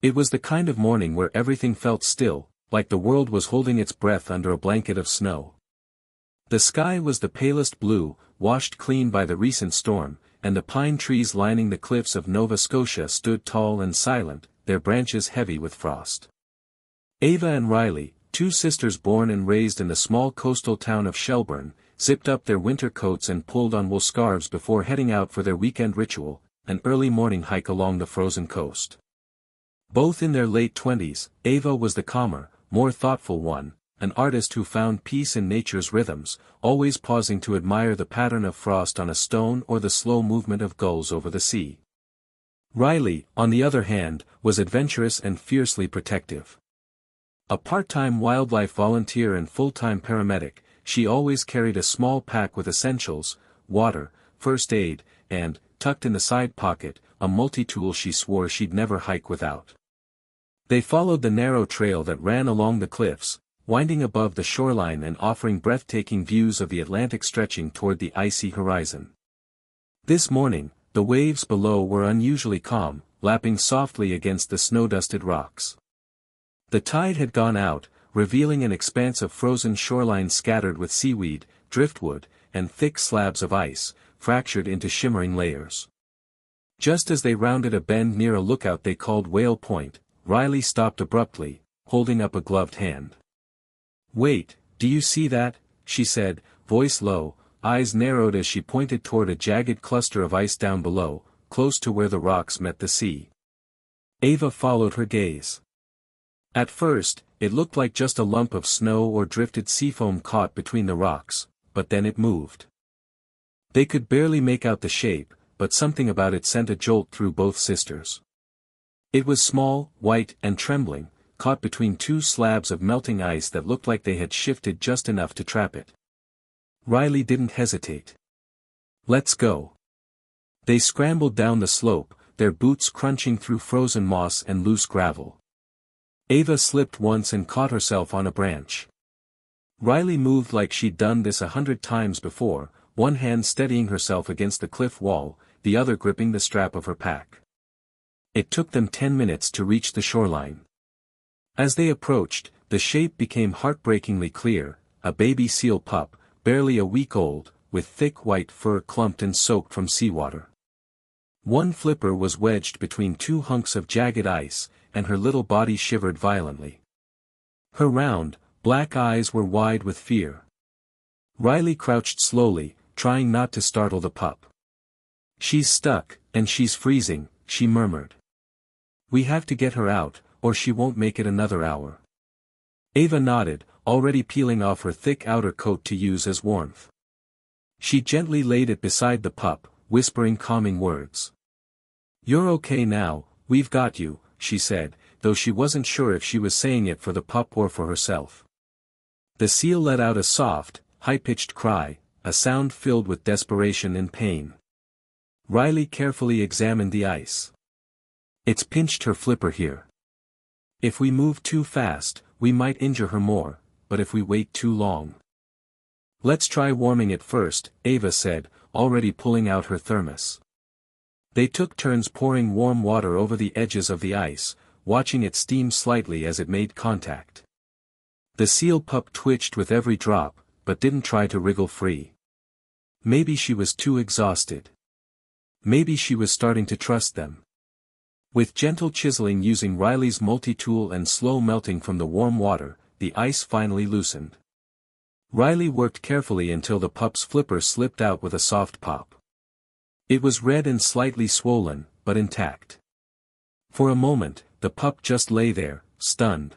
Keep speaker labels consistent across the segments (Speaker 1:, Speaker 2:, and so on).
Speaker 1: It was the kind of morning where everything felt still, like the world was holding its breath under a blanket of snow. The sky was the palest blue, washed clean by the recent storm, and the pine trees lining the cliffs of Nova Scotia stood tall and silent, their branches heavy with frost. Ava and Riley, two sisters born and raised in the small coastal town of Shelburne, zipped up their winter coats and pulled on wool scarves before heading out for their weekend ritual, an early morning hike along the frozen coast. Both in their late 20s, Ava was the calmer, more thoughtful one, an artist who found peace in nature's rhythms, always pausing to admire the pattern of frost on a stone or the slow movement of gulls over the sea. Riley, on the other hand, was adventurous and fiercely protective. A part-time wildlife volunteer and full-time paramedic, she always carried a small pack with essentials, water, first aid, and, tucked in the side pocket, a multi-tool she swore she'd never hike without. They followed the narrow trail that ran along the cliffs, winding above the shoreline and offering breathtaking views of the Atlantic stretching toward the icy horizon. This morning, the waves below were unusually calm, lapping softly against the snow-dusted rocks. The tide had gone out, revealing an expanse of frozen shoreline scattered with seaweed, driftwood, and thick slabs of ice, fractured into shimmering layers. Just as they rounded a bend near a lookout they called Whale Point, Riley stopped abruptly, holding up a gloved hand. "Wait, do you see that?" she said, voice low, eyes narrowed as she pointed toward a jagged cluster of ice down below, close to where the rocks met the sea. Ava followed her gaze. At first, it looked like just a lump of snow or drifted seafoam caught between the rocks, but then it moved. They could barely make out the shape, but something about it sent a jolt through both sisters. It was small, white, and trembling, caught between two slabs of melting ice that looked like they had shifted just enough to trap it. Riley didn't hesitate. "Let's go." They scrambled down the slope, their boots crunching through frozen moss and loose gravel. Ava slipped once and caught herself on a branch. Riley moved like she'd done this 100 times before, one hand steadying herself against the cliff wall, the other gripping the strap of her pack. It took them 10 minutes to reach the shoreline. As they approached, the shape became heartbreakingly clear, a baby seal pup, barely a week old, with thick white fur clumped and soaked from seawater. One flipper was wedged between two hunks of jagged ice, and her little body shivered violently. Her round, black eyes were wide with fear. Riley crouched slowly, trying not to startle the pup. "She's stuck, and she's freezing," she murmured. "We have to get her out, or she won't make it another hour." Ava nodded, already peeling off her thick outer coat to use as warmth. She gently laid it beside the pup, whispering calming words. "You're okay now, we've got you," she said, though she wasn't sure if she was saying it for the pup or for herself. The seal let out a soft, high-pitched cry, a sound filled with desperation and pain. Riley carefully examined the ice. "It's pinched her flipper here. If we move too fast, we might injure her more, but if we wait too long." "Let's try warming it first," Ava said, already pulling out her thermos. They took turns pouring warm water over the edges of the ice, watching it steam slightly as it made contact. The seal pup twitched with every drop, but didn't try to wriggle free. Maybe she was too exhausted. Maybe she was starting to trust them. With gentle chiseling using Riley's multi-tool and slow melting from the warm water, the ice finally loosened. Riley worked carefully until the pup's flipper slipped out with a soft pop. It was red and slightly swollen, but intact. For a moment, the pup just lay there, stunned.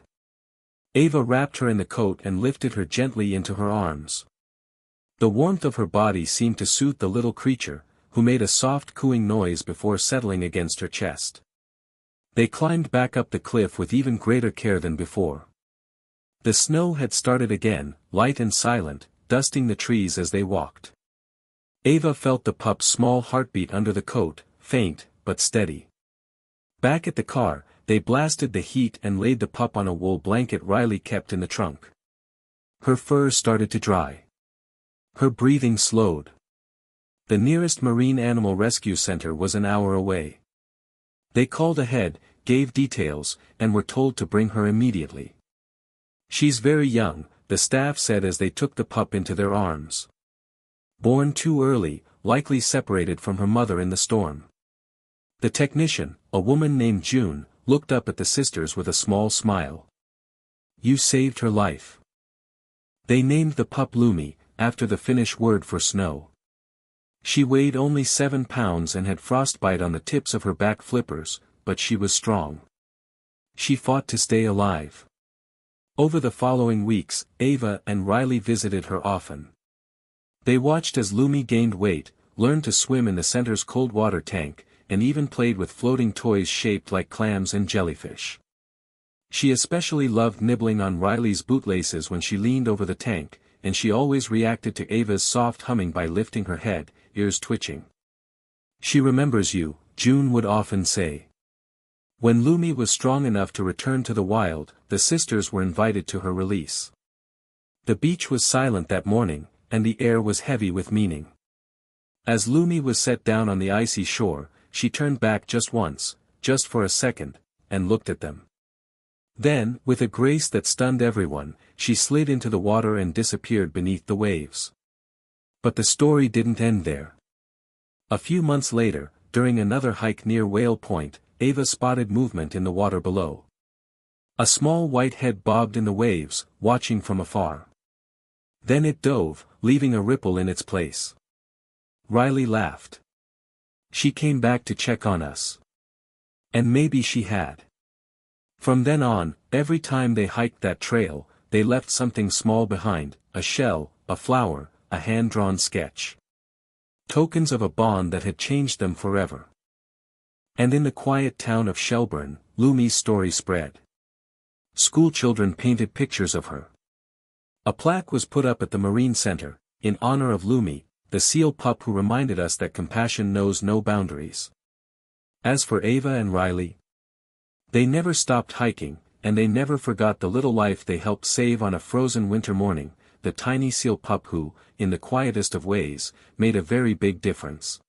Speaker 1: Ava wrapped her in the coat and lifted her gently into her arms. The warmth of her body seemed to soothe the little creature, who made a soft cooing noise before settling against her chest. They climbed back up the cliff with even greater care than before. The snow had started again, light and silent, dusting the trees as they walked. Ava felt the pup's small heartbeat under the coat, faint, but steady. Back at the car, they blasted the heat and laid the pup on a wool blanket Riley kept in the trunk. Her fur started to dry. Her breathing slowed. The nearest marine animal rescue center was an hour away. They called ahead, gave details, and were told to bring her immediately. "She's very young," the staff said as they took the pup into their arms. "Born too early, likely separated from her mother in the storm." The technician, a woman named June, looked up at the sisters with a small smile. "You saved her life." They named the pup Lumi, after the Finnish word for snow. She weighed only 7 pounds and had frostbite on the tips of her back flippers, but she was strong. She fought to stay alive. Over the following weeks, Ava and Riley visited her often. They watched as Lumi gained weight, learned to swim in the center's cold water tank, and even played with floating toys shaped like clams and jellyfish. She especially loved nibbling on Riley's bootlaces when she leaned over the tank, and she always reacted to Ava's soft humming by lifting her head, ears twitching. "She remembers you," June would often say. When Lumi was strong enough to return to the wild, the sisters were invited to her release. The beach was silent that morning, and the air was heavy with meaning. As Lumi was set down on the icy shore, she turned back just once, just for a second, and looked at them. Then, with a grace that stunned everyone, she slid into the water and disappeared beneath the waves. But the story didn't end there. A few months later, during another hike near Whale Point, Ava spotted movement in the water below. A small white head bobbed in the waves, watching from afar. Then it dove, leaving a ripple in its place. Riley laughed. "She came back to check on us." And maybe she had. From then on, every time they hiked that trail, they left something small behind, a shell, a flower, a hand-drawn sketch. Tokens of a bond that had changed them forever. And in the quiet town of Shelburne, Lumi's story spread. Schoolchildren painted pictures of her. A plaque was put up at the Marine Center, in honor of Lumi, the seal pup who reminded us that compassion knows no boundaries. As for Ava and Riley, they never stopped hiking, and they never forgot the little life they helped save on a frozen winter morning, the tiny seal pup who, in the quietest of ways, made a very big difference.